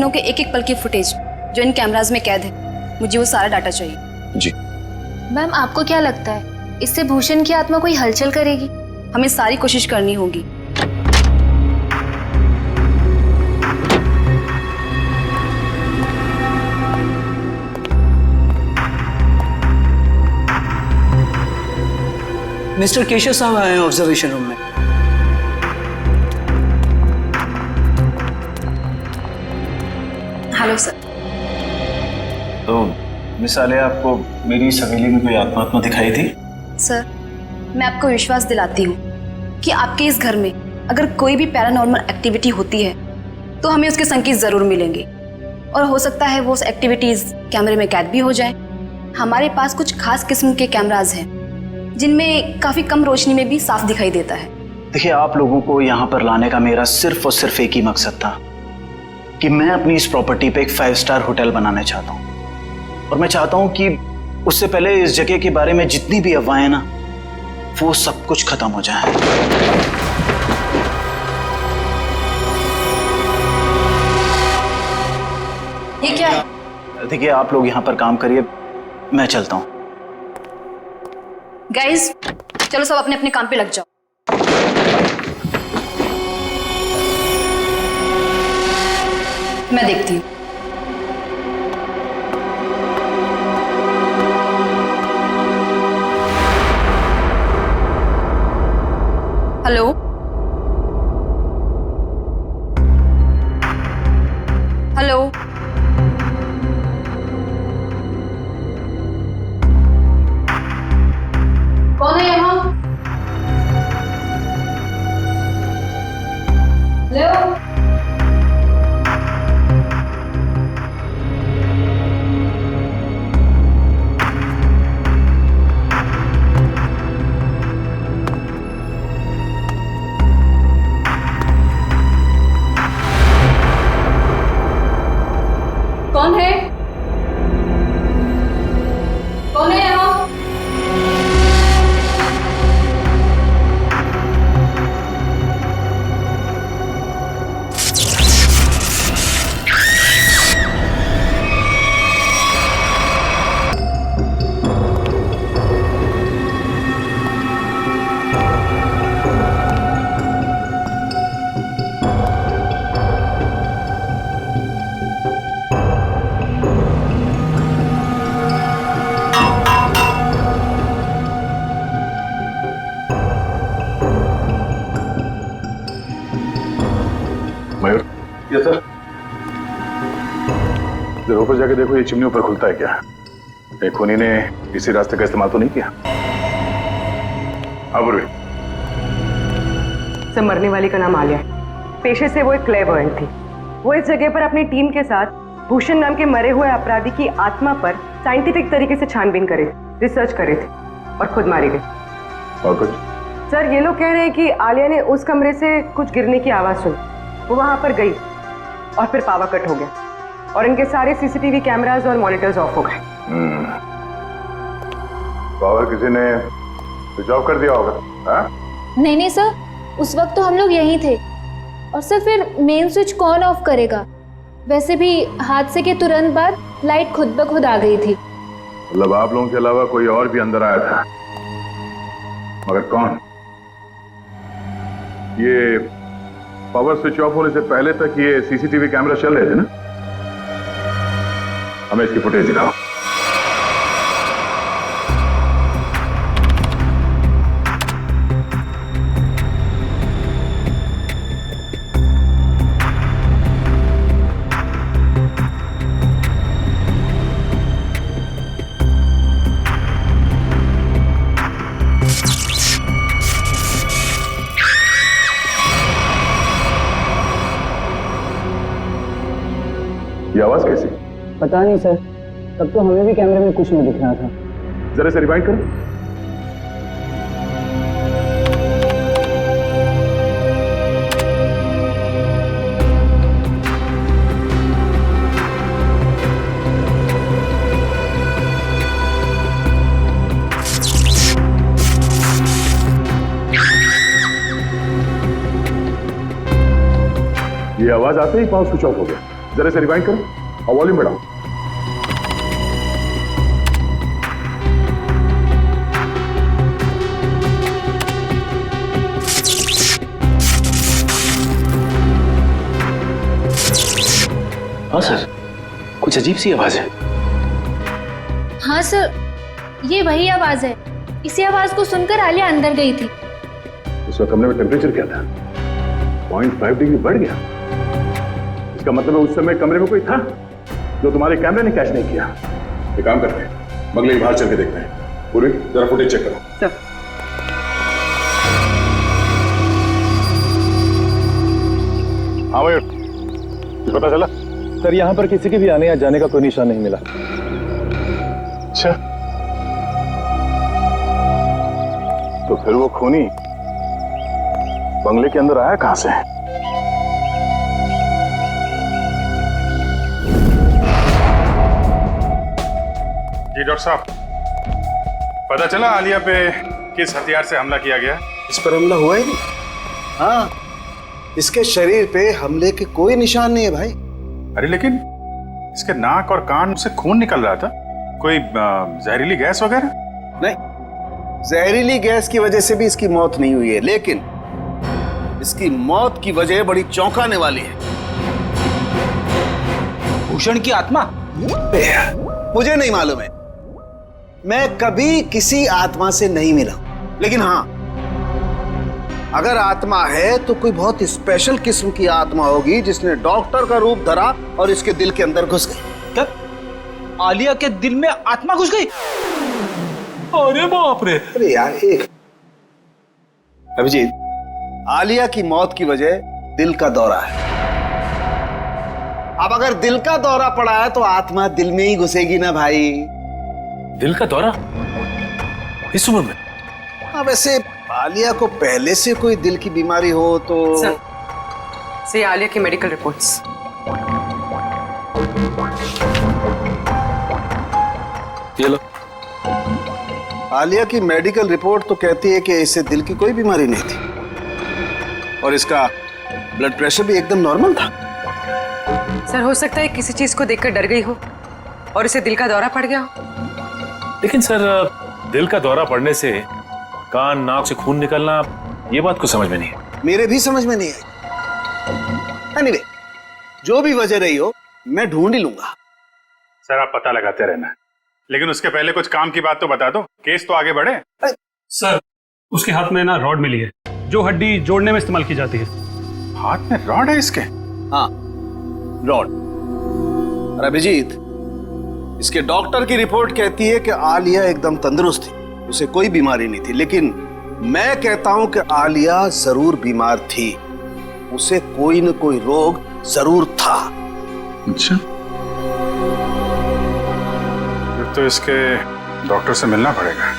दिनों के एक एक पल की फुटेज जो इन कैमराज में कैद है, मुझे वो सारा डाटा चाहिए। जी मैम, आपको क्या लगता है इससे भूषण की आत्मा कोई हलचल करेगी? हमें सारी कोशिश करनी होगी। मिस्टर केशव साहब आए हैं ऑब्जर्वेशन रूम में। Hello sir. तो मिस आलिया, आपको मेरी इस हवेली में कोई आत्मा दिखाई थी? सर, मैं आपको विश्वास दिलाती हूँ कि आपके इस घर में अगर कोई भी पैरानॉर्मल एक्टिविटी होती है तो हमें उसके संकेत जरूर मिलेंगे, और हो सकता है वो उस एक्टिविटीज कैमरे में कैद भी हो जाए। हमारे पास कुछ खास किस्म के कैमराज हैं जिनमें काफी कम रोशनी में भी साफ दिखाई देता है। देखिए, आप लोगों को यहाँ पर लाने का मेरा सिर्फ और सिर्फ एक ही मकसद था कि मैं अपनी इस प्रॉपर्टी पे एक 5 स्टार होटल बनाना चाहता हूँ, और मैं चाहता हूँ कि उससे पहले इस जगह के बारे में जितनी भी अफवाहें ना, वो सब कुछ खत्म हो जाए। ये क्या है? देखिए, आप लोग यहाँ पर काम करिए, मैं चलता हूँ। गाइस, चलो सब अपने अपने काम पे लग जाओ। मैं देखती हूँ। हेलो, हेलो, कौन है यहाँ? हेलो, कौन है? कौन है यहाँ? मयूर, ये सर, जरा ऊपर जाके देखो, ये चिमनी ऊपर खुलता है क्या? एक खूनी ने इसी रास्ते का इस्तेमाल तो नहीं किया? अब सर, मरने वाली का नाम आलिया है। पेशे से वो एक क्लेयरवॉयंट थी। वो इस जगह पर अपनी टीम के साथ भूषण नाम के मरे हुए अपराधी की आत्मा पर साइंटिफिक तरीके से छानबीन करे, रिसर्च करे थे, और खुद मारी गई। और कुछ? सर, ये लोग कह रहे हैं कि आलिया ने उस कमरे से कुछ गिरने की आवाज सुनी, वो वहां पर गई और फिर पावर कट हो गया, और इनके सारे सीसीटीवी कैमरास और मॉनिटर्स ऑफ हो गए। पावर किसी ने स्विच ऑफ कर दिया होगा? हाँ? नहीं नहीं सर, उस वक्त तो हम लोग यहीं थे। और सर, फिर मेन स्विच कौन ऑफ करेगा? वैसे भी हादसे के तुरंत बाद लाइट खुद ब खुद आ गई थी। मतलब आप लोगों के अलावा कोई और भी अंदर आया था, मगर कौन? ये पावर स्विच ऑफ होने से पहले तक ये सीसीटीवी कैमरा चल रहे थे ना? हमें इसकी फुटेज दिखाओ। ये आवाज कैसी? पता नहीं सर, तब तो हमें भी कैमरे में कुछ नहीं दिख रहा था। जरा से रिवाइंड करो। ये आवाज आते ही पावर स्विच ऑफ हो गया। जरा से रिवाइंड करो और वॉल्यूम बढ़ाओ। हाँ सर, कुछ अजीब सी आवाज है। हाँ सर, ये वही आवाज है। इसी आवाज को सुनकर आलिया अंदर गई थी। उस वक्त कमरे में टेम्परेचर क्या था? 0.5 डिग्री बढ़ गया। इसका मतलब है उस समय कमरे में कोई था जो तुम्हारे कैमरे ने कैच नहीं किया। एक काम करते हैं, बगले के बाहर चल के देखते हैं। पूरी जरा फुटेज चेक करो। सर हाँ भाई, कुछ पता चला? सर यहाँ पर किसी के भी आने या जाने का कोई निशान नहीं मिला। अच्छा, तो फिर वो खूनी बंगले के अंदर आया कहां से? जी डॉक्टर साहब, पता चला आलिया पे किस हथियार से हमला किया गया? इस पर हमला हुआ ही नहीं। हाँ, इसके शरीर पे हमले के कोई निशान नहीं है भाई। अरे लेकिन इसके नाक और कान से खून निकल रहा था। कोई जहरीली गैस वगैरह? नहीं, जहरीली गैस की वजह से भी इसकी मौत नहीं हुई है, लेकिन इसकी मौत की वजह बड़ी चौंकाने वाली है। भूषण की आत्मा? मुझे नहीं मालूम है, मैं कभी किसी आत्मा से नहीं मिला, लेकिन हाँ, अगर आत्मा है तो कोई बहुत स्पेशल किस्म की आत्मा होगी जिसने डॉक्टर का रूप धरा और इसके दिल के अंदर घुस गई। तब आलिया के दिल में आत्मा घुस गई? अरे बाप रे! अरे यार, एक अभिजीत, आलिया की मौत की वजह दिल का दौरा है। अब अगर दिल का दौरा पड़ा है तो आत्मा दिल में ही घुसेगी ना भाई। दिल का दौरा इस उम्र में? हाँ, वैसे आलिया को पहले से कोई दिल की बीमारी हो तो सर आलिया की मेडिकल रिपोर्ट्स। ये लो। आलिया की मेडिकल रिपोर्ट तो कहती है कि इसे दिल की कोई बीमारी नहीं थी और इसका ब्लड प्रेशर भी एकदम नॉर्मल था। सर हो सकता है किसी चीज को देखकर डर गई हो और इसे दिल का दौरा पड़ गया हो। लेकिन सर, दिल का दौरा पड़ने से कान नाक से खून निकलना, ये बात को समझ में नहीं है। मेरे भी समझ में नहीं आई। एनीवे, जो भी वजह रही हो, मैं ढूंढ ही लूंगा। सर आप पता लगाते रहना, लेकिन उसके पहले कुछ काम की बात तो बता दो, केस तो आगे बढ़े। सर, उसके हाथ में ना रॉड मिली है जो हड्डी जोड़ने में इस्तेमाल की जाती है। हाथ में रॉड है इसके? हाँ, रॉड। और अभिजीत, इसके डॉक्टर की रिपोर्ट कहती है कि आलिया एकदम तंदुरुस्त थी, उसे कोई बीमारी नहीं थी, लेकिन मैं कहता हूं कि आलिया जरूर बीमार थी, उसे कोई न कोई रोग जरूर था। अच्छा, फिर तो इसके डॉक्टर से मिलना पड़ेगा।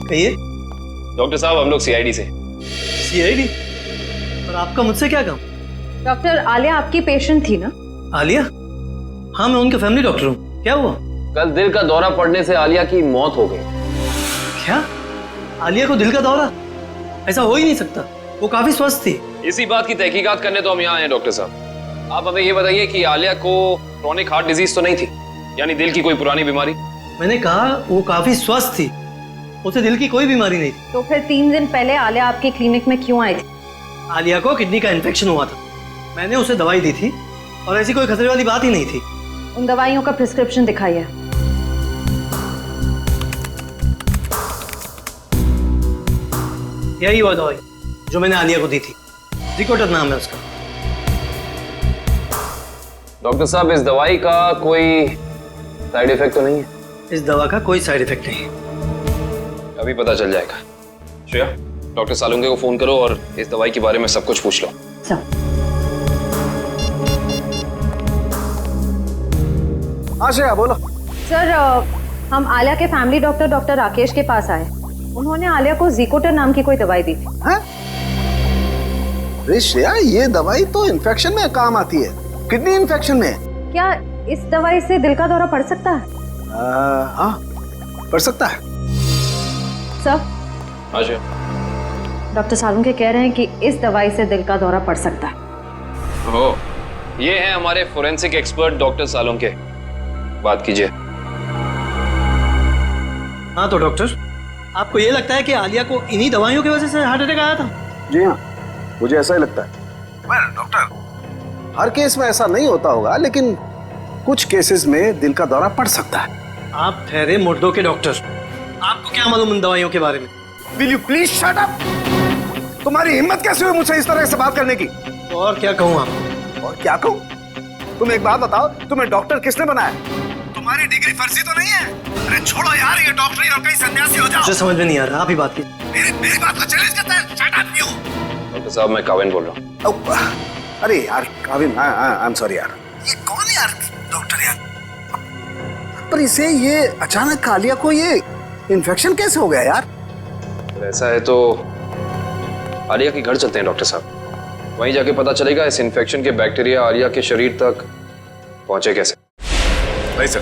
कहिए। डॉक्टर साहब, हम लोग सीआईडी से। सीआईडी? और आपका मुझसे क्या काम? डॉक्टर, आलिया आपकी पेशेंट थी ना? आलिया? हाँ, मैं उनका फैमिली डॉक्टर हूँ। क्या हुआ? कल दिल का दौरा पड़ने से आलिया की मौत हो गई। क्या? आलिया को दिल का दौरा? ऐसा हो ही नहीं सकता, वो काफी स्वस्थ थी। इसी बात की तहकीकात करने तो हम यहाँ आए हैं डॉक्टर साहब। आप हमें ये बताइए कि आलिया को क्रोनिक हार्ट डिजीज तो नहीं थी, यानी दिल की कोई पुरानी बीमारी? मैंने कहा वो काफी स्वस्थ थी, उसे दिल की कोई बीमारी नहीं थी। तो फिर 3 दिन पहले आलिया आपकी क्लिनिक में क्यों आई थी? आलिया को किडनी का इन्फेक्शन हुआ था, मैंने उसे दवाई दी थी और ऐसी कोई खतरे वाली बात ही नहीं थी। उन दवाइयों का प्रिस्क्रिप्शन दिखाइए। यही वो दवाई जो मैंने आलिया को दी थी, जिकोटर नाम है उसका। डॉक्टर साहब, इस दवाई का कोई साइड इफेक्ट तो नहीं है? इस दवा का कोई साइड इफेक्ट नहीं है। अभी पता चल जाएगा। श्रेया, डॉक्टर सालुंगे को फोन करो और इस दवाई के बारे में सब कुछ पूछ लो। हाँ श्रेया, बोलो। सर, हम आलिया के फैमिली डॉक्टर डॉक्टर राकेश के पास आए। उन्होंने आलिया को जिकोटर नाम की कोई दवाई दी थी। हाँ? अरे श्रेया, ये दवाई तो इन्फेक्शन में काम आती है, किडनी इन्फेक्शन में। क्या इस दवाई से दिल का दौरा पड़ सकता है? हाँ, पड़ सकता है। सर, अच्छा, डॉक्टर सालुंके कह रहे हैं कि इस दवाई से दिल का दौरा पड़ सकता है। ओह, ये है हमारे फोरेंसिक एक्सपर्ट डॉक्टर सालुंके। बात कीजिए। हाँ तो डॉक्टर, आपको ये लगता है कि आलिया को इन्हीं दवाइयों की वजह से हार्ट अटैक आया था? जी हाँ, मुझे ऐसा ही लगता है। डॉक्टर, हर केस में ऐसा नहीं होता होगा, लेकिन कुछ केसेस में दिल का दौरा पड़ सकता है। आप ठहरे मुर्दों के डॉक्टर, आपको क्या मालूम उन दवाइयों के बारे में? Will you please shut up? तुम्हारी हिम्मत कैसे हुई मुझसे इस तरह से बात करने की? और क्या कहूँ आपको? और क्या कहूँ? तुम एक बात बताओ, तुम्हें डॉक्टर किसने बनाया? तुम्हारी डिग्री फर्जी तो नहीं है? अरे छोड़ो यार ये डॉक्टरी और कहीं सन्यासी हो जाओ। मुझे समझ में नहीं आ रहा, आप ही बात कीजिए। मेरी बात को चैलेंज करता है? Shut up you. डॉक्टर साहब, मैं काविन बोल रहा हूँ। अरे यार काविन, आई एम सॉरी यार। ये कौन है यार डॉक्टर यार? पर इसे ये अचानक आलिया को ये इन्फेक्शन कैसे हो गया यार? ऐसा है तो आलिया के घर चलते हैं डॉक्टर साहब, वहीं जाके पता चलेगा इस इन्फेक्शन के बैक्टीरिया आलिया के शरीर तक पहुंचे कैसे। नहीं सर,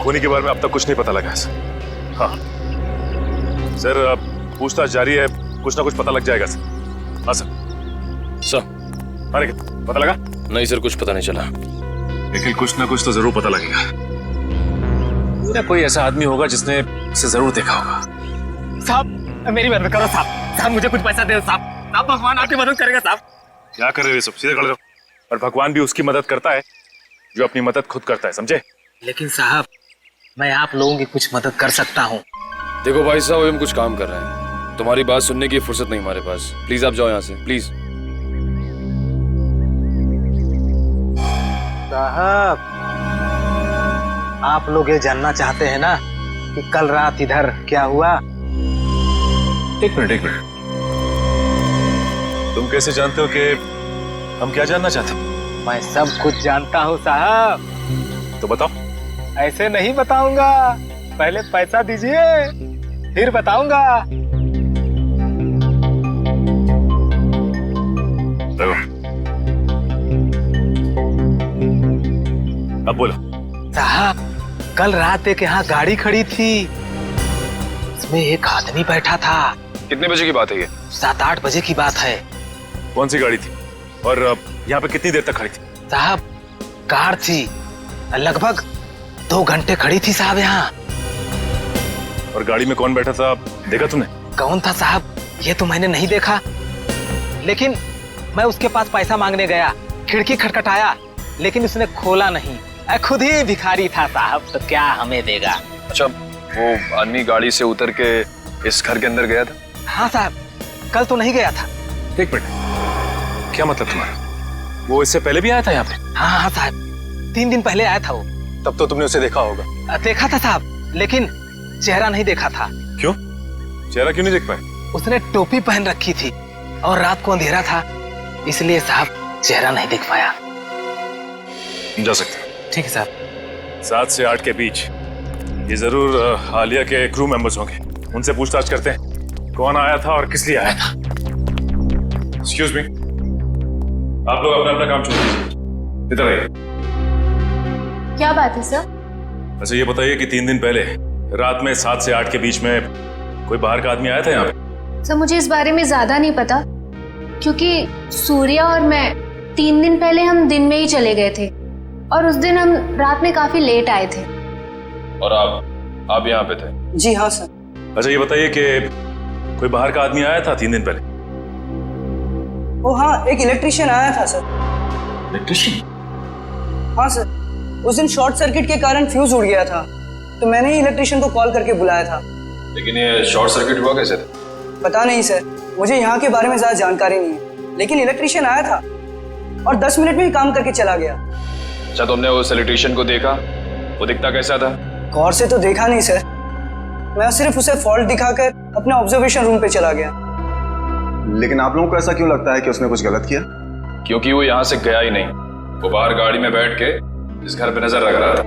खूनी के बारे में अब तक कुछ नहीं पता लगा सर। हाँ सर, पूछताछ जारी है, कुछ ना कुछ पता लग जाएगा सर। हाँ सर। अरे पता लगा? नहीं सर, कुछ पता नहीं चला। लेकिन कुछ ना कुछ तो जरूर पता लगेगा। या कोई ऐसा आदमी होगा जिसने इसे जरूर देखा होगा। साहब मेरी मदद करो साहब, साहब मुझे कुछ पैसा दे दो साहब, साहब भगवान आपकी मदद करेगा साहब। क्या कर रहे हो सब? सीधे खड़े रहो। और भगवान भी उसकी मदद करता है जो अपनी मदद खुद करता है, समझे? लेकिन साहब मैं आप लोगों की कुछ मदद कर सकता हूँ। देखो भाई साहब, हम कुछ काम कर रहे हैं, तुम्हारी बात सुनने की फुर्सत नहीं हमारे पास। प्लीज आप जाओ यहाँ से, प्लीज। साहब आप लोग ये जानना चाहते हैं ना कि कल रात इधर क्या हुआ? एक मिनट। तुम कैसे जानते हो कि हम क्या जानना चाहते हैं? मैं सब कुछ जानता हूँ साहब। तो बताओ। ऐसे नहीं बताऊंगा, पहले पैसा दीजिए फिर बताऊंगा। देखो, अब बोलो। साहब कल रात एक यहाँ गाड़ी खड़ी थी, उसमें एक आदमी बैठा था। कितने बजे की बात है ये? 7-8 बजे की बात है। कौन सी गाड़ी थी और यहाँ पे कितनी देर तक खड़ी थी? साहब कार थी, लगभग 2 घंटे खड़ी थी साहब यहाँ। और गाड़ी में कौन बैठा था, देखा तुमने? कौन था साहब ये तो मैंने नहीं देखा, लेकिन मैं उसके पास पैसा मांगने गया, खिड़की खटखटाया लेकिन उसने खोला नहीं। खुद ही भिखारी था साहब, तो क्या हमें देगा। अच्छा, वो आदमी गाड़ी से उतर के इस घर के अंदर गया था? हाँ साहब, कल तो नहीं गया था। एक मिनट, क्या मतलब तुम्हारा? वो इससे पहले भी आया था यहाँ पे? हाँ साहब, 3 दिन पहले आया था वो। तब तो तुमने उसे देखा होगा। देखा था साहब, लेकिन चेहरा नहीं देखा था। क्यों? चेहरा क्यों नहीं देख पाए? उसने टोपी पहन रखी थी और रात को अंधेरा था, इसलिए साहब चेहरा नहीं देख पाया। जा सकते। ठीक है साहब। 7 से 8 के बीच ये जरूर आलिया के क्रू मेंबर्स होंगे। उनसे पूछताछ करते हैं कौन आया था और किस लिए आया था। एक्सक्यूज मी, आप लोग अपना अपना काम छोड़ दीजिए, इधर आइए। क्या बात है सर? अच्छा ये बताइए कि 3 दिन पहले रात में 7 से 8 के बीच में कोई बाहर का आदमी आया था यहाँ पे? सर मुझे इस बारे में ज्यादा नहीं पता, क्योंकि सूर्या और मैं 3 दिन पहले हम दिन में ही चले गए थे और उस दिन हम रात में काफी लेट आए थे। और आप यहाँ पे थे? जी हाँ सर। अच्छा ये बताइए कि कोई बाहर का आदमी आया था 3 दिन पहले? ओ हाँ, एक इलेक्ट्रिशियन आया था सर। इलेक्ट्रिशियन? हाँ सर, उस दिन शॉर्ट सर्किट के कारण फ्यूज उड़ गया था, तो मैंने ही इलेक्ट्रिशियन को कॉल करके बुलाया था। लेकिन ये शॉर्ट सर्किट हुआ कैसे था? पता नहीं सर, मुझे यहाँ के बारे में ज्यादा जानकारी नहीं है, लेकिन इलेक्ट्रिशियन आया था और 10 मिनट में ही काम करके चला गया। अच्छा, तुमने उस इलेक्ट्रिशियन को देखा? वो दिखता कैसा था? गौर से तो देखा नहीं सर, मैं सिर्फ उसे फॉल्ट दिखाकर अपने ऑब्जर्वेशन रूम पे चला गया। लेकिन आप लोगों को ऐसा क्यों लगता है कि उसने कुछ गलत किया? क्योंकि वो यहाँ से गया ही नहीं, वो बाहर गाड़ी में बैठ के इस घर पे नजर रख रहा था।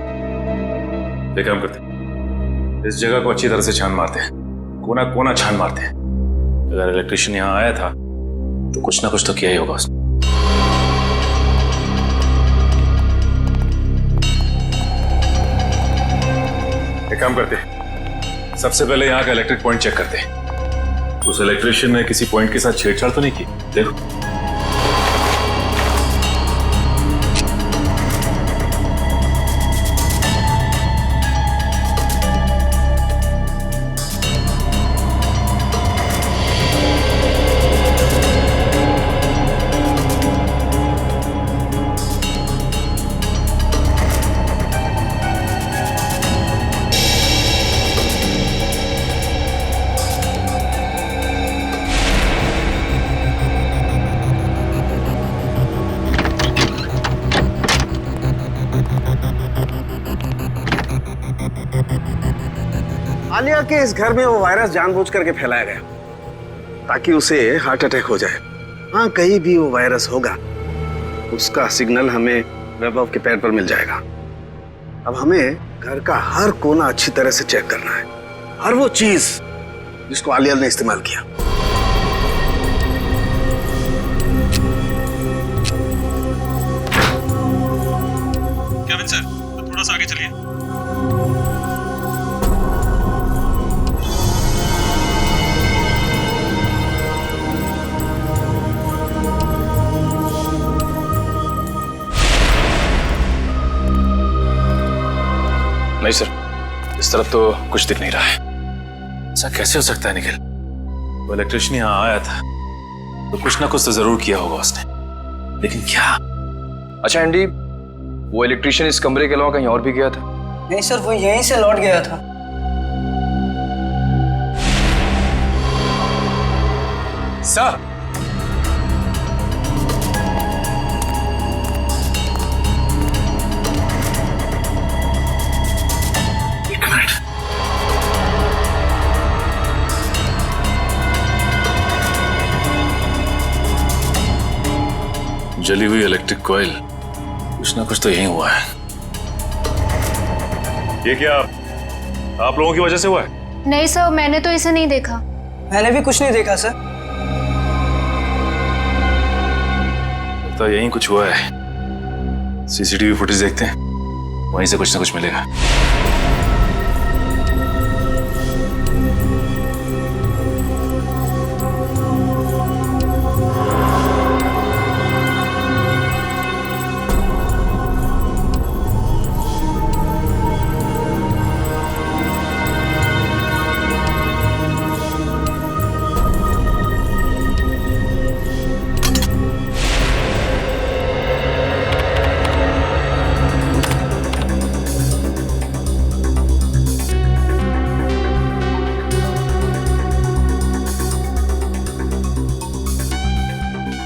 एक काम करते हैं, इस जगह को अच्छी तरह से छान मारते हैं, कोना कोना छान मारते हैं। अगर इलेक्ट्रिशियन यहाँ आया था तो कुछ ना कुछ तो किया ही होगा उसने। एक काम करते हैं, सबसे पहले यहाँ का इलेक्ट्रिक पॉइंट चेक करते हैं। उस इलेक्ट्रिशियन ने किसी पॉइंट के साथ छेड़छाड़ तो नहीं की? देखो। आलिया के इस घर में वो वायरस जानबूझ करके फैलाया गया ताकि उसे हार्ट अटैक हो जाए। हाँ, कहीं भी वो वायरस होगा उसका सिग्नल हमें वैभव के पैर पर मिल जाएगा। अब हमें घर का हर कोना अच्छी तरह से चेक करना है, हर वो चीज जिसको आलिया ने इस्तेमाल किया। केविन सर, तो थोड़ा सा आगे चलिए। नहीं सर, इस तरफ तो कुछ दिख नहीं रहा है। ऐसा कैसे हो सकता है निखिल? वो इलेक्ट्रिशियन यहाँ आया था तो कुछ ना कुछ तो जरूर किया होगा उसने, लेकिन क्या? अच्छा एंडी, वो इलेक्ट्रिशियन इस कमरे के अलावा कहीं और भी गया था? नहीं सर, वो यहीं से लौट गया था। सर, एक मिनट। जली हुई इलेक्ट्रिक कॉइल, कुछ ना कुछ तो यही हुआ है। ये क्या आप लोगों की वजह से हुआ है? नहीं सर, मैंने तो इसे नहीं देखा। मैंने भी कुछ नहीं देखा सर। तो यही कुछ हुआ है। सीसीटीवी फुटेज देखते हैं, वहीं से कुछ ना कुछ मिलेगा।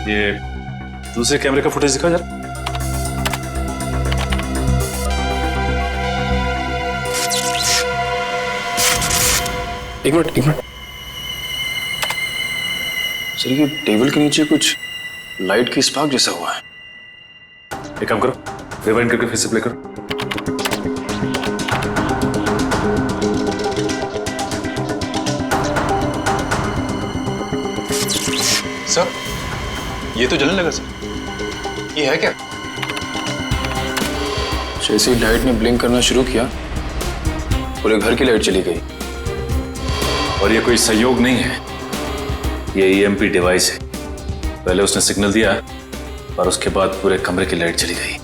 ये दूसरे कैमरे का फुटेज दिखा जरा। एक मिनट। सर, ये टेबल के नीचे कुछ लाइट की स्पार्क जैसा हुआ है। एक काम करो, रिवाइंड करके फिर से प्ले करो। सर, ये तो जलने लगा सर। ये है क्या? जैसे ही लाइट ने ब्लिंक करना शुरू किया, पूरे घर की लाइट चली गई। और ये कोई संयोग नहीं है, ये ईएमपी डिवाइस है। पहले उसने सिग्नल दिया और उसके बाद पूरे कमरे की लाइट चली गई।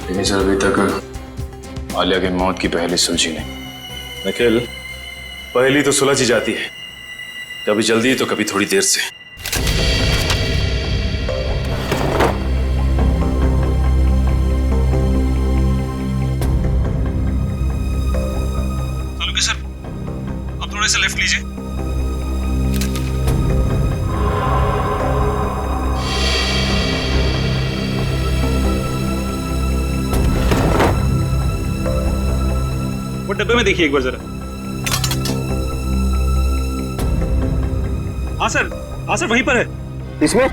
लेकिन सर, अभी तक आलिया की मौत की पहली सुलझी नहीं। निखिल, पहली तो सुलझ ही जाती है, कभी जल्दी तो कभी थोड़ी देर से। सर, अब थोड़े से लेफ्ट लीजिए। वो डब्बे में देखिए एक बार जरा। हाँ सर, वहीं पर है। इसमें?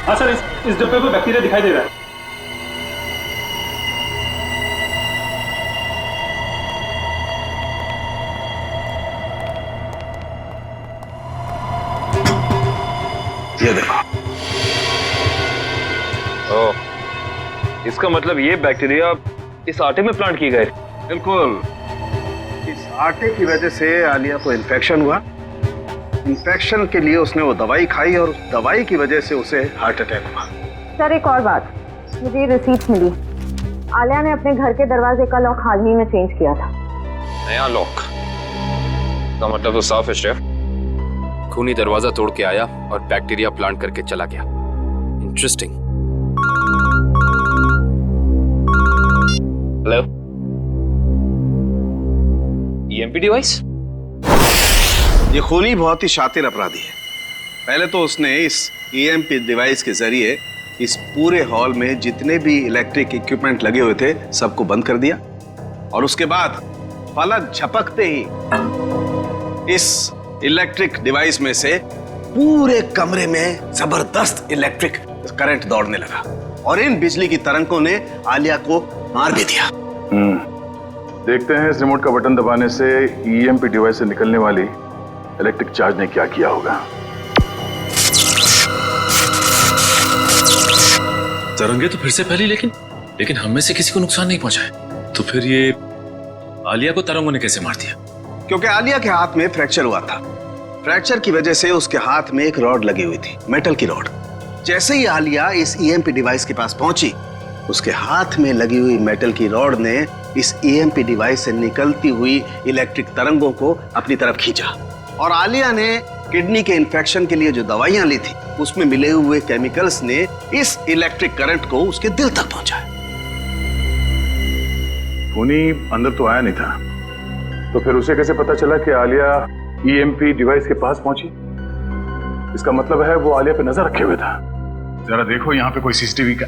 हाँ सर, इस डब्बे में बैक्टीरिया दिखाई दे रहा है। ये देखो। ओह, इसका मतलब ये बैक्टीरिया इस आटे में प्लांट किए गए? बिल्कुल। इस आटे की वजह से आलिया को इन्फेक्शन हुआ इन्फेक्शन के लिए उसने वो दवाई खाई और उस दवाई की वजह से उसे हार्ट अटैक हुआ। सर एक और बात, मुझे रिसीट्स मिली। आलिया ने अपने घर के दरवाजे का लॉक हाल ही में चेंज किया था। नया लॉक का मतलब तो साफ है शेफ, खूनी दरवाजा तोड़ के आया और बैक्टीरिया प्लांट करके चला गया। इंटरेस्टिंग। Hello, EMP device? ये खूनी बहुत ही शातिर अपराधी है। पहले तो उसने इस ईएमपी डिवाइस के जरिए इस पूरे हॉल में जितने भी इलेक्ट्रिक इक्विपमेंट लगे हुए थे सबको बंद कर दिया, और उसके बाद पलक झपकते ही इस इलेक्ट्रिक डिवाइस में से पूरे कमरे में जबरदस्त इलेक्ट्रिक करंट दौड़ने लगा और इन बिजली की तरंगों ने आलिया को मार भी दिया। देखते हैं इस रिमोट का बटन दबाने से ईएमपी डिवाइस से निकलने वाली इलेक्ट्रिक चार्ज ने क्या किया होगा। तरंगे तो फिर से फैली, लेकिन हम में से किसी को नुकसान नहीं पहुंचा है। तो फिर ये आलिया को तरंगों ने कैसे मार दिया? क्योंकि आलिया के हाथ में फ्रैक्चर हुआ था। फ्रैक्चर की वजह से उसके हाथ में एक रॉड लगी हुई थी, मेटल की रॉड। जैसे ही आलिया इस ईएमपी डिवाइस के पास पहुंची, उसके हाथ में लगी हुई मेटल की रॉड ने इस ईएमपी डिवाइस से निकलती हुई इलेक्ट्रिक तरंगों को अपनी तरफ खींचा, और आलिया ने किडनी के इन्फेक्शन के लिए जो दवाइयां ली थी उसमें मिले हुए केमिकल्स ने इस इलेक्ट्रिक करंट को उसके दिल तक पहुंचाया। खूनी अंदर तो आया नहीं था, तो फिर उसे कैसे पता चला कि आलिया ईएमपी डिवाइस के पास पहुंची? इसका मतलब है वो आलिया पे नजर रखे हुए था। जरा देखो यहाँ पे कोई सीसीटीवी का।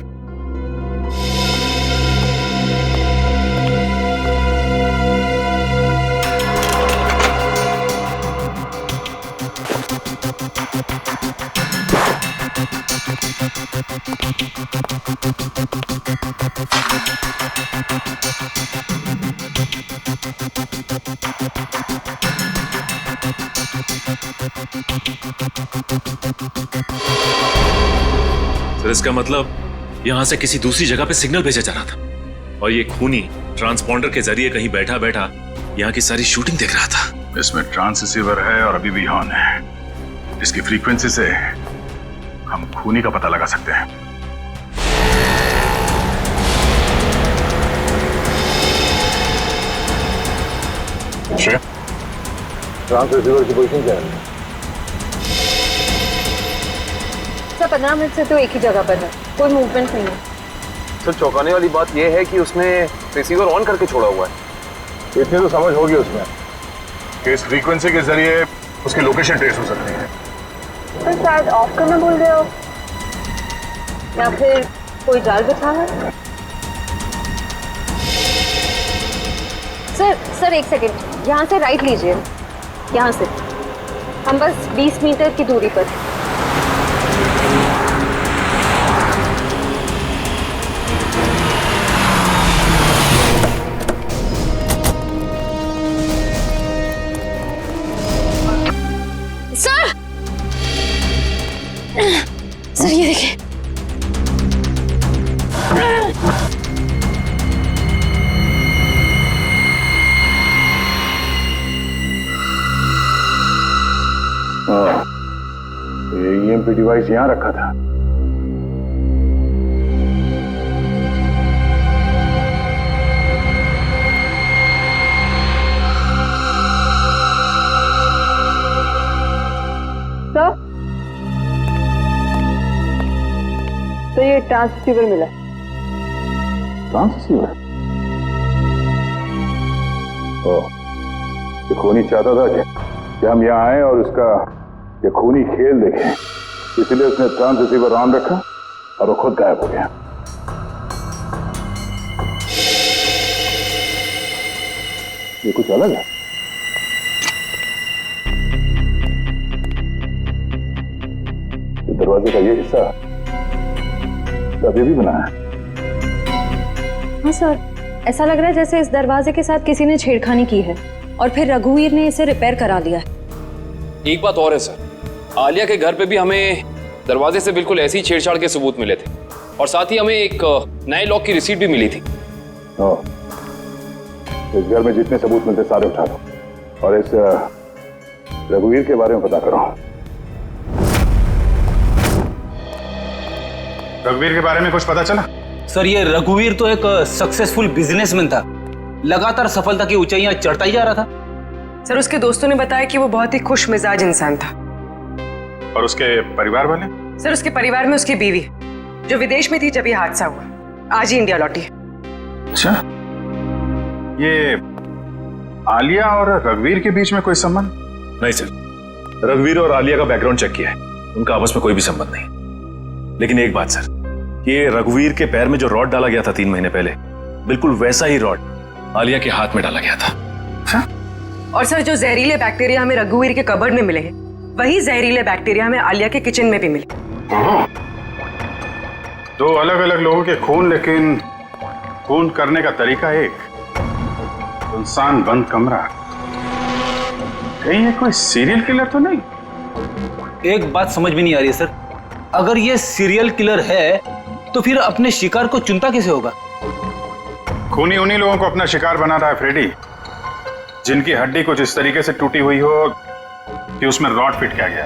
फिर इसका मतलब यहां से किसी दूसरी जगह पे सिग्नल भेजा जा रहा था, और ये खूनी ट्रांसपॉन्डर के जरिए कहीं बैठा बैठा यहाँ की सारी शूटिंग देख रहा था। इसमें ट्रांससीवर है और अभी भी ऑन है। इसकी फ्रीक्वेंसी से हम खूनी का पता लगा सकते हैं। ट्रांससीवर की पोजीशन क्या है? सर 15 मिनट से तो एक ही जगह पर है, कोई मूवमेंट नहीं है। सर चौंकाने वाली बात यह है कि उसने रिसीवर ऑन करके छोड़ा हुआ है। इतनी तो समझ होगी उसमें कि इस फ्रीक्वेंसी के जरिए उसकी लोकेशन ट्रेस हो सकती है। सर शायद ऑफ करना भूल गए हो, या फिर कोई जाल बिछा है। सर एक सेकंड, यहाँ से राइट लीजिए, यहाँ से। हम बस 20 मीटर की दूरी पर। सर ये देखिए। ये ईएमपी डिवाइस यहां रखा था। तो ये ट्रांससीवर मिला। ट्रांससीवर? ओह, ये खूनी चाहता था कि हम यहाँ आए और उसका ये खूनी खेल देखें, इसलिए उसने ट्रांससीवर ऑन रखा और वो खुद गायब हो गया। ये कुछ अलग है। ये दरवाजे का ये हिस्सा अभी भी बना है। हाँ सर, ऐसा लग रहा है जैसे इस दरवाजे के साथ किसी ने छेड़खानी की है और फिर रघुवीर ने इसे रिपेयर करा लिया है। एक बात और है सर, आलिया के घर पे भी हमें दरवाजे से बिल्कुल ऐसी छेड़छाड़ के सबूत मिले थे, और साथ ही हमें एक नए लॉक की रिसीट भी मिली थी। इस घर में जितने सबूत मिलते सारे उठा लो, और इस रघुवीर के बारे में पता करो। रघुवीर के बारे में कुछ पता चला? सर, ये रघुवीर तो एक सक्सेसफुल बिजनेसमैन था, लगातार सफलता की ऊंचाइयां चढ़ता ही जा रहा था। सर, उसके दोस्तों ने बताया कि वो बहुत ही खुश मिजाज इंसान था। और उसके परिवार वाले? सर, उसके परिवार में उसकी बीवी जो विदेश में थी जब ये हादसा हुआ, आज ही इंडिया लौटी है। अच्छा, ये आलिया और रघुवीर के बीच में कोई संबंध? नहीं सर, रघुवीर और आलिया का बैकग्राउंड चेक किया है, उनका आपस में कोई भी संबंध नहीं। लेकिन एक बात सर, ये रघुवीर के पैर में जो रॉड डाला गया था 3 महीने पहले, बिल्कुल वैसा ही रॉड आलिया के हाथ में डाला गया था। हाँ? और सर, जो जहरीले बैक्टीरिया हमें रघुवीर के कबर्ड में मिले हैं, वही जहरीले बैक्टीरिया हमें आलिया के किचन में भी मिले। 2 अलग अलग लोगों के खून, लेकिन खून करने का तरीका एक। सुनसान बंद कमरा, कहीं ये कोई सीरियल किलर तो नहीं? एक बात समझ में नहीं आ रही है सर, अगर ये सीरियल किलर है तो फिर अपने शिकार को चुनता कैसे होगा? खूनी उन्हीं लोगों को अपना शिकार बना रहा है फ्रेडी, जिनकी हड्डी कुछ इस तरीके से टूटी हुई हो कि उसमें रॉड फिट किया गया,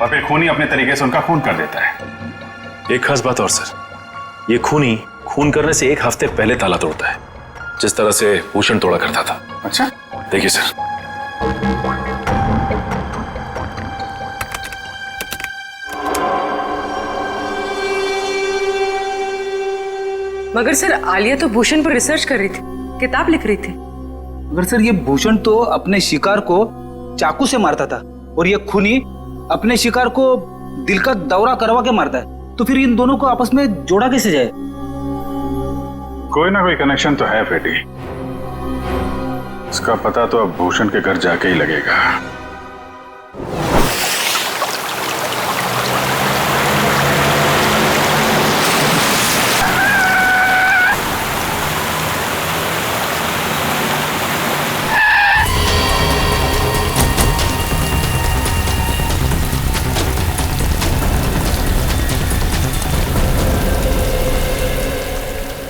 और फिर खूनी अपने तरीके से उनका खून कर देता है। एक खास बात और सर, ये खूनी खून करने से 1 हफ्ते पहले ताला तोड़ता है, जिस तरह से भूषण तोड़ा करता था। अच्छा, देखिए सर, मगर सर, आलिया तो भूषण पर रिसर्च कर रही थी, किताब लिख रही थी। मगर सर, ये भूषण तो अपने शिकार को चाकू से मारता था और ये खूनी अपने शिकार को दिल का दौरा करवा के मारता है, तो फिर इन दोनों को आपस में जोड़ा कैसे जाए? कोई ना कोई कनेक्शन तो है फ्रेडी, इसका पता तो अब भूषण के घर जाके ही लगेगा।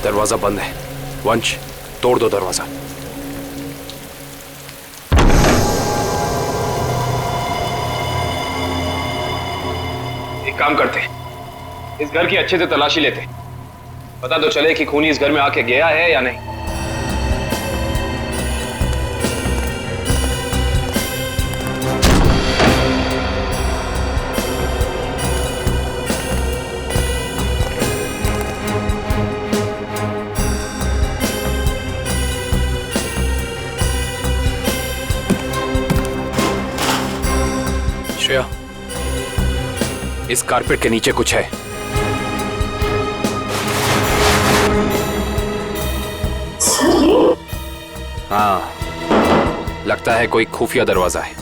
दरवाजा बंद है। वंश, तोड़ दो दरवाजा। एक काम करते हैं, इस घर की अच्छे से तलाशी लेते हैं, पता तो चले कि खूनी इस घर में आके गया है या नहीं। श्रेया, इस कारपेट के नीचे कुछ है। हाँ, लगता है कोई खुफिया दरवाजा है।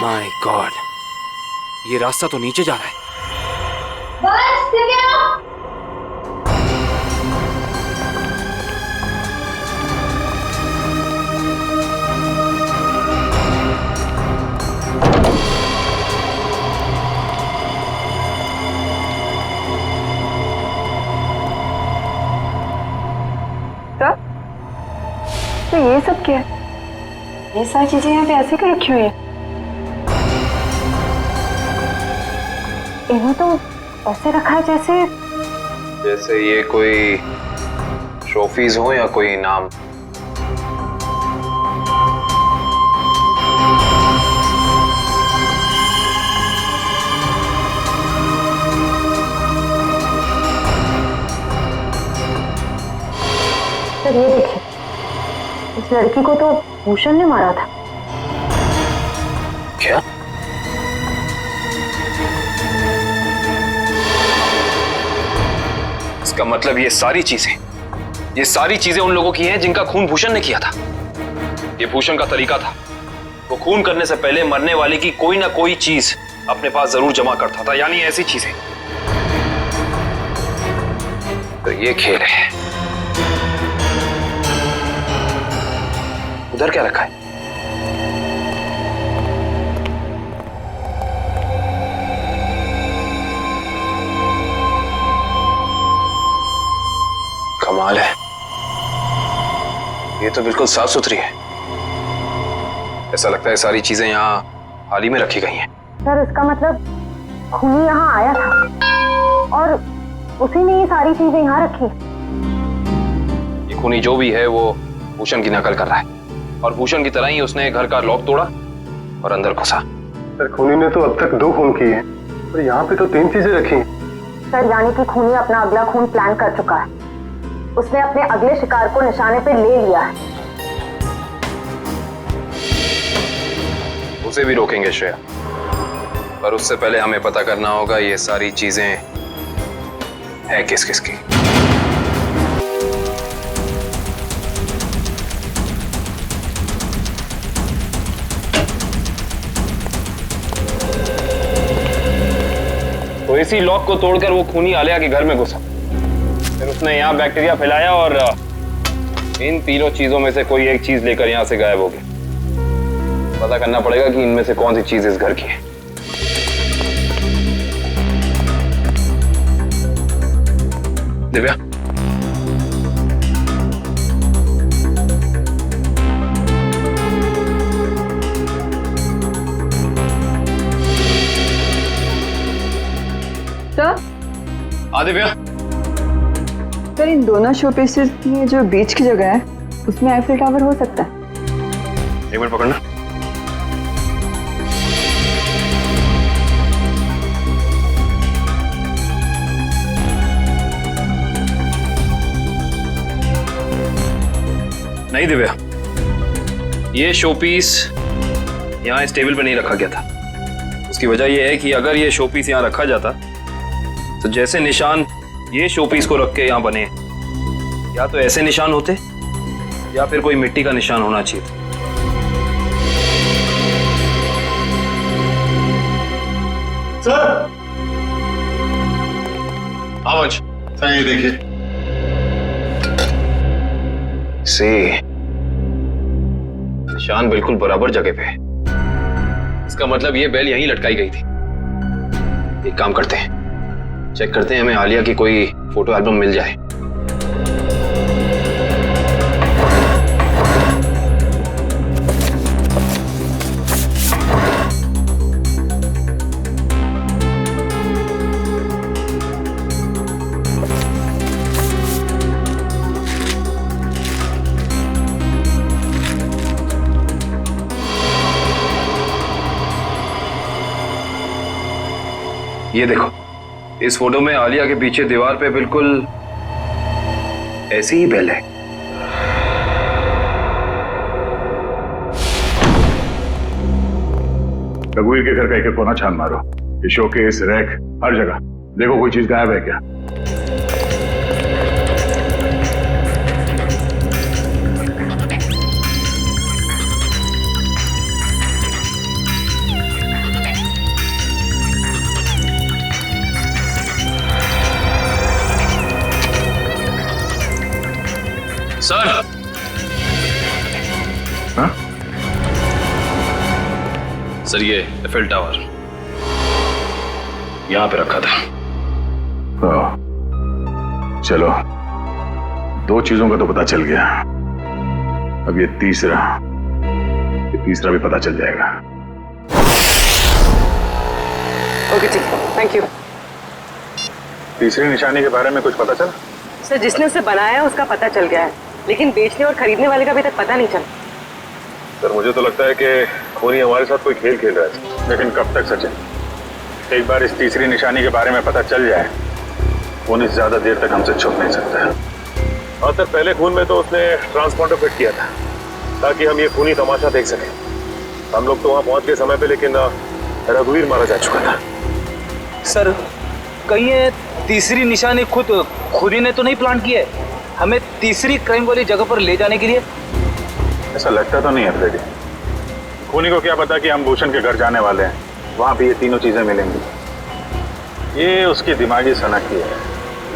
माय गॉड, ये रास्ता तो नीचे जा रहा है। तो ये सब क्या है? ये सारी चीजें यहाँ पे ऐसे क्यों रखी हुई है? इन्हें तो ऐसे रखा है जैसे ये कोई ट्रॉफीज हो या कोई इनाम। सर, ये देखिए, इस लड़की को तो भूषण ने मारा था। क्या? इसका मतलब ये सारी चीजें उन लोगों की हैं जिनका खून भूषण ने किया था। ये भूषण का तरीका था, वो खून करने से पहले मरने वाले की कोई ना कोई चीज अपने पास जरूर जमा करता था, यानी ऐसी चीजें। तो ये खेल है। उधर क्या रखा है? कमाल है, ये तो बिल्कुल साफ सुथरी है। ऐसा लगता है सारी चीजें यहाँ हाल ही में रखी गई हैं। सर इसका मतलब खूनी यहाँ आया था और उसी ने ये सारी चीजें यहाँ रखी। ये खूनी जो भी है वो भूषण की नकल कर रहा है, और भूषण की तरह ही उसने घर का लॉक तोड़ा और अंदर घुसा। सर खूनी ने तो अब तक 2 खून किए हैं और यहाँ पे तो 3 चीजें रखी हैं। सर यानी कि खूनी अपना अगला खून प्लान कर चुका है। उसने अपने अगले शिकार को निशाने पे ले लिया है। उसे भी रोकेंगे श्रेया, पर उससे पहले हमें पता करना होगा ये सारी चीजें है किस किस की। तो इसी लॉक को तोड़कर वो खूनी आलिया के घर में घुसा, फिर उसने यहाँ बैक्टीरिया फैलाया और इन तीनों चीजों में से कोई एक चीज लेकर यहाँ से गायब हो गया। पता करना पड़ेगा कि इनमें से कौन सी चीज इस घर की है। दिव्या, सर दिव्या, सर इन दोनों शो पीसेस की जो बीच की जगह है उसमें आईफिल टावर हो सकता है। एक मिनट पकड़ना। नहीं दिव्या, ये शो पीस यहाँ इस टेबल पे नहीं रखा गया था। उसकी वजह यह है कि अगर ये शो पीस यहाँ रखा जाता तो जैसे निशान ये शो पीस को रख के यहाँ बने, या तो ऐसे निशान होते या फिर कोई मिट्टी का निशान होना चाहिए था। सर वंश, सर ये देखिए। से निशान बिल्कुल बराबर जगह पे है। इसका मतलब ये बेल यहीं लटकाई गई थी। एक काम करते हैं, चेक करते हैं हमें आलिया की कोई फोटो एल्बम मिल जाए। ये देखो, इस फोटो में आलिया के पीछे दीवार पे बिल्कुल ऐसी ही बेल है। रघुवीर के घर का एक कोना छान मारो, ये शोकेस, रैक, हर जगह देखो कोई चीज गायब है क्या। सर, हाँ? सर ये एफिल टावर यहां पे रखा था। चलो, 2 चीजों का तो पता चल गया, अब ये तीसरा भी पता चल जाएगा। ओके ठीक है, थैंक यू। तीसरी निशानी के बारे में कुछ पता चला? सर जिसने उसे बनाया उसका पता चल गया है, लेकिन बेचने और खरीदने वाले का अभी तक पता नहीं चला। सर मुझे तो लगता है कि खूनी हमारे साथ कोई खेल खेल रहा है, लेकिन कब तक सचिन? एक बार इस तीसरी निशानी के बारे में पता चल जाए, खूनी ज्यादा देर तक हमसे छुप नहीं सकता है। और सर पहले खून में तो उसने ट्रांसपॉन्डर फिट किया था ताकि हम ये खूनी तमाशा देख सकें। हम लोग तो वहां पहुंच गए समय पे, लेकिन रघुवीर मारा जा चुका था। सर कहीं ये तीसरी निशानी खुद ही ने तो नहीं प्लान किया है हमें तीसरी क्राइम वाली जगह पर ले जाने के लिए? ऐसा लगता तो नहीं है फ्रेडी। खूनी को क्या पता कि हम भूषण के घर जाने वाले हैं, वहां भी ये तीनों चीजें मिलेंगी। ये उसकी दिमागी सनकी है।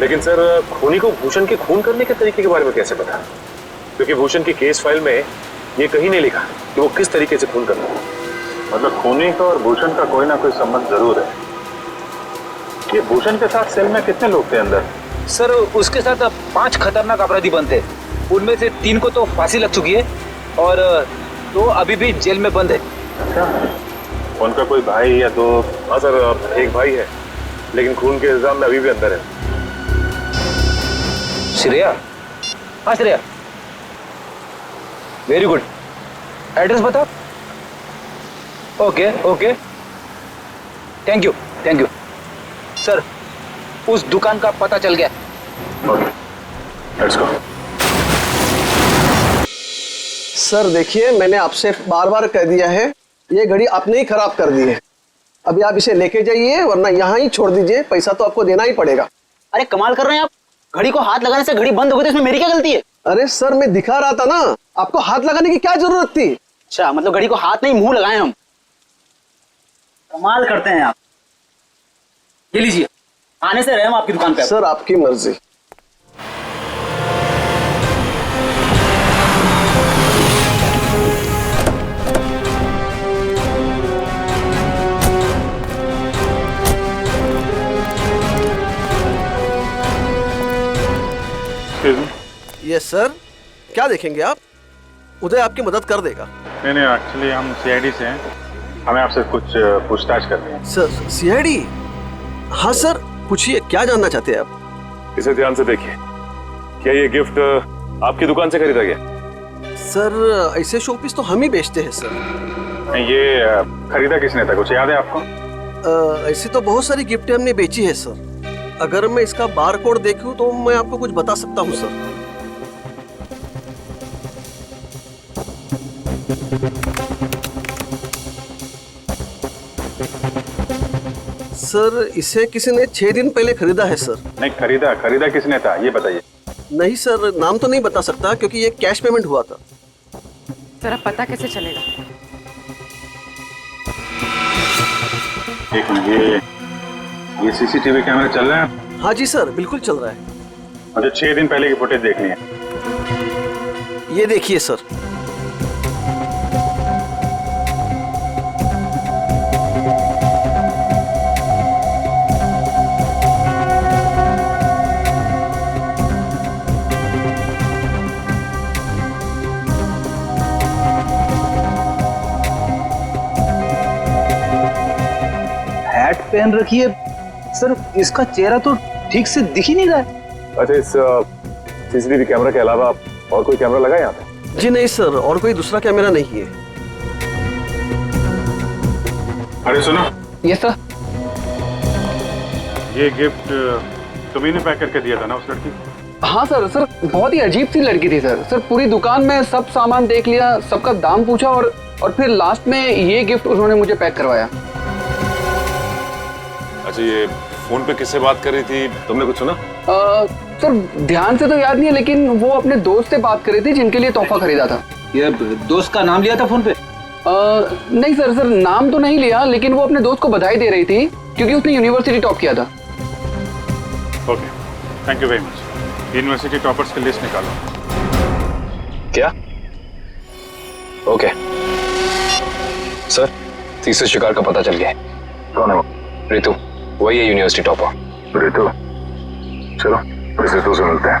लेकिन सर खूनी को भूषण के खून करने के तरीके के बारे में कैसे पता? क्योंकि भूषण की केस फाइल में ये कहीं नहीं लिखा कि वो किस तरीके से खून करता है। मतलब खूनी का और भूषण का कोई ना कोई संबंध जरूर है। ये भूषण के साथ सेल में कितने लोग थे अंदर? सर उसके साथ 5 खतरनाक अपराधी बंद थे। उनमें से 3 को तो फांसी लग चुकी है और 2 अभी भी जेल में बंद है। अच्छा, उनका कोई भाई या दो? हाँ सर, एक भाई है लेकिन खून के इल्जाम में अभी भी अंदर है। श्रेया? हाँ श्रेया, वेरी गुड। एड्रेस बता। Okay okay, thank you thank you. Sir उस दुकान का पता चल गया। Okay, let's go. सर देखिए, मैंने आपसे बार बार कह दिया है, ये घड़ी आपने ही खराब कर दी है। अभी आप इसे लेके जाइए वरना यहाँ ही छोड़ दीजिए, पैसा तो आपको देना ही पड़ेगा। अरे कमाल कर रहे हैं आप, घड़ी को हाथ लगाने से घड़ी बंद हो गई तो इसमें मेरी क्या गलती है? अरे सर, मैं दिखा रहा था ना, आपको हाथ लगाने की क्या जरूरत थी? अच्छा, मतलब घड़ी को हाथ नहीं मुंह लगाए हम। कमाल करते हैं आप। ये लीजिए, आने से रहे हम आपकी दुकान पे। सर आपकी मर्जी। यस सर, क्या देखेंगे आप? उदय आपकी मदद कर देगा। नहीं, एक्चुअली हम सीआईडी से हैं, हमें आपसे कुछ पूछताछ करनी है। Sir CID? हाँ सर, पूछिए, क्या जानना चाहते हैं आप? इसे ध्यान से देखिए, क्या ये गिफ्ट आपकी दुकान से खरीदा गया? सर ऐसे शोपीस तो हम ही बेचते हैं सर। नहीं, ये खरीदा किसने था, कुछ याद है आपको? ऐसी तो बहुत सारी गिफ्टें हमने बेची है सर। अगर मैं इसका बार कोड देखूं तो मैं आपको कुछ बता सकता हूं सर। सर इसे किसी ने 6 दिन पहले खरीदा है सर। नहीं, खरीदा किसने था ये बताइए। नहीं सर, नाम तो नहीं बता सकता क्योंकि ये कैश पेमेंट हुआ था। जरा पता कैसे चलेगा? एक मिनट, ये सीसीटीवी कैमरे चल रहे हैं? हाँ जी सर, बिल्कुल चल रहा है। मुझे 6 दिन पहले की फुटेज देखनी है। ये देखिए सर। हैट पहन रखी है सर, इसका चेहरा तो ठीक से दिख ही नहीं रहा है। अच्छा, इस सीसीटीवी कैमरा के अलावा और कोई कैमरा लगा यहाँ पे? जी नहीं सर, और कोई दूसरा कैमरा नहीं है। अरे सुनो। Yes sir. ये गिफ्ट तुम्ही ने पैक करके दिया था ना उस लड़की? हाँ सर, बहुत ही अजीब सी लड़की थी सर। पूरी दुकान में सब सामान देख लिया, सबका दाम पूछा और फिर लास्ट में ये गिफ्ट उन्होंने मुझे पैक करवाया। अच्छा, ये फोन पे किससे बात कर रही थी, तुमने कुछ सुना? सर ध्यान से तो याद नहीं है, लेकिन वो अपने दोस्त से बात कर रही थी जिनके लिए तोहफा खरीदा था। ये दोस्त का नाम लिया था फोन पे? नहीं सर, नाम तो नहीं लिया, लेकिन वो अपने दोस्त को बधाई दे रही थी क्योंकि उसने यूनिवर्सिटी टॉप किया था। Okay, thank you very much. University toppers की लिस्ट निकालो। क्या? ओके सर, तीसरे शिकार का पता चल गया है। कौन है वो? रितु, वही है यूनिवर्सिटी टॉपर। रितु? चलो इस रितु से मिलते हैं।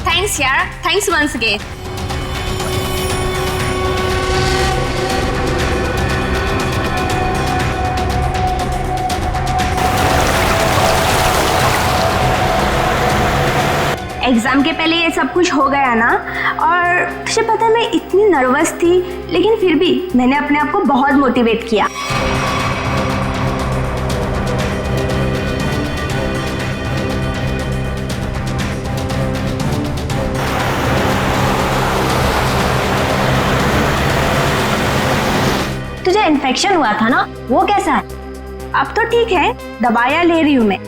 थैंक्स यार, थैंक्स वंस अगेन। एग्जाम के पहले ये सब कुछ हो गया ना, और तुझे पता है मैं इतनी नर्वस थी, लेकिन फिर भी मैंने अपने आप को बहुत मोटिवेट किया। तुझे इन्फेक्शन हुआ था ना, वो कैसा है? अब तो ठीक है, दवाइयाँ ले रही हूँ मैं।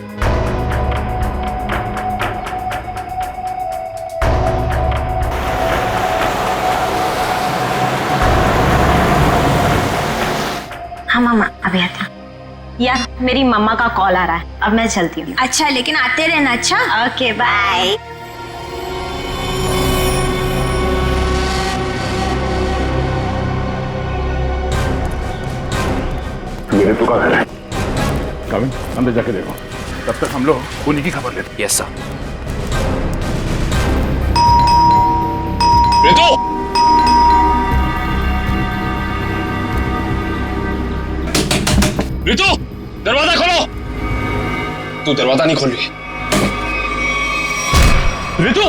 हाँ मामा, यार मेरी मम्मा का कॉल आ रहा है, अब मैं चलती हूँ। अच्छा लेकिन आते रहना। अच्छा ओके बाय। ये ऋतु का घर है। कविन अंदर जाके देखो, तब तक हम लोग खूनी की खबर लेते हैं। Yes sir. ऋतु! ऋतु! दरवाजा खोलो! तू दरवाजा नहीं खोल रही। ऋतु!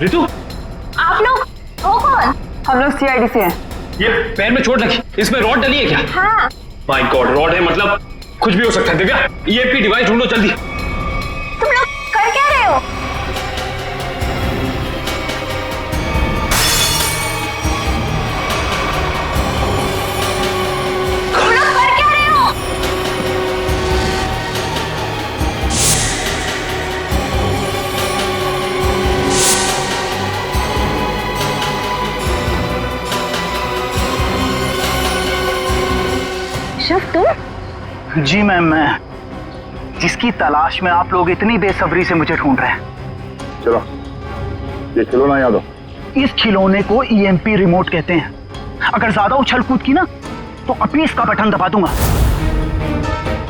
ऋतु! आप लोग हो कौन? हम लोग सीआईडी से हैं। ये पैर में चोट लगी, इसमें रॉड डली है क्या? हाँ। माय गॉड, रॉड है मतलब कुछ भी हो सकता है। दिव्या, ईएमपी डिवाइस ढूंढो जल्दी। तुम लोग कर क्या रहे हो? तुम लोग कर क्या रहे हो? शफ तुम? जी मैम, मैं जिसकी तलाश में आप लोग इतनी बेसब्री से मुझे ढूंढ रहे हैं। चलो ये खिलौना याद हो। इस खिलौने को ईएमपी रिमोट कहते हैं। अगर ज्यादा उछल कूद की ना तो अभी इसका बटन दबा दूंगा,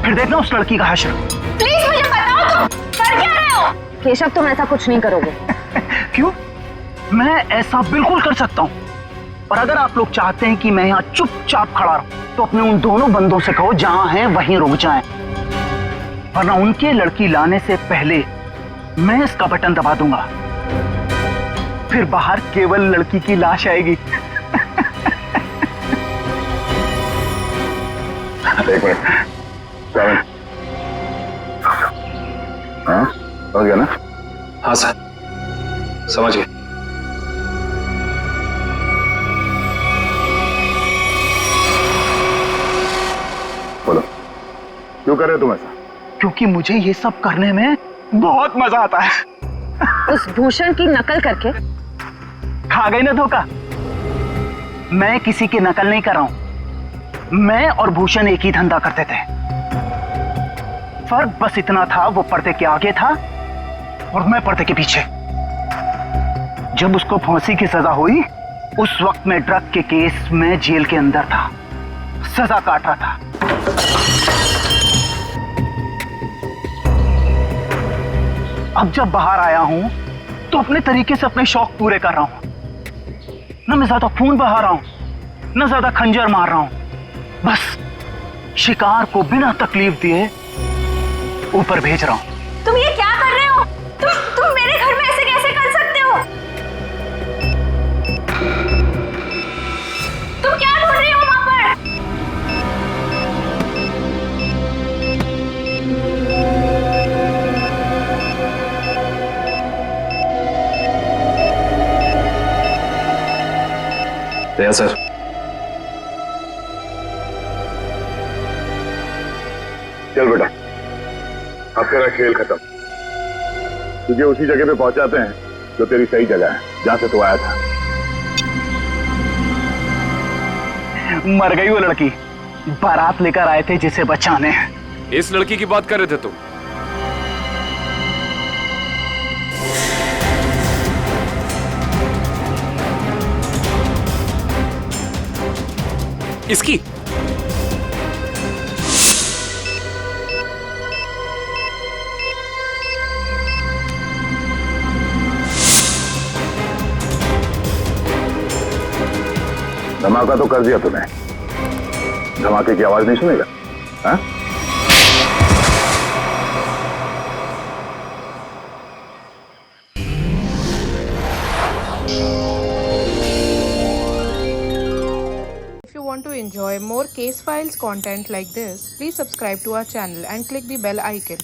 फिर देखना उस लड़की का हश्र। प्लीज मुझे बताओ तुम कर क्या रहे हो? केशव तुम ऐसा कुछ नहीं करोगे। क्यों? मैं ऐसा बिल्कुल कर सकता हूँ। और अगर आप लोग चाहते हैं कि मैं यहाँ चुपचाप खड़ा रहूं तो अपने उन दोनों बंदों से कहो जहां हैं वहीं रुक जाएं, वरना उनके लड़की लाने से पहले मैं इसका बटन दबा दूंगा, फिर बाहर केवल लड़की की लाश आएगी। एक मिनट, कविन। हाँ समझ गया ना? हाँ सर, समझ गए। बोलो क्यों कर रहे हो तुम ऐसा? क्योंकि मुझे ये सब करने में बहुत मजा आता है। उस भूषण की नकल करके खा गई ना धोखा। मैं किसी की नकल नहीं कर रहा हूं। मैं और भूषण एक ही धंधा करते थे। फर्क बस इतना था, वो पर्दे के आगे था और मैं पर्दे के पीछे। जब उसको फांसी की सजा हुई उस वक्त मैं ड्रग के केस में जेल के अंदर था, सजा काट रहा था। अब जब बाहर आया हूं तो अपने तरीके से अपने शौक पूरे कर रहा हूं। ना मैं ज्यादा खून बहा रहा हूं, ना ज्यादा खंजर मार रहा हूं। बस शिकार को बिना तकलीफ दिए ऊपर भेज रहा हूं। तुम ये क्या कर रहे हो? तुम मेरे घर में ऐसे कैसे कर सकते हो? तुम क्या ढूंढ रही हो वहां पर? दया सर, चल बेटा, अब तेरा खेल खत्म। तुझे उसी जगह पे पहुंचाते हैं जो तेरी सही जगह है, जहां से तू आया था। मर गई वो लड़की, बारात लेकर आए थे जिसे बचाने। इस लड़की की बात कर रहे थे तुम? इसकी? धमाका तो कर दिया तूने, धमाके की आवाज नहीं सुनेगा? हाँ? If you want to enjoy more Case Files content like this, please subscribe to our channel and click the bell icon.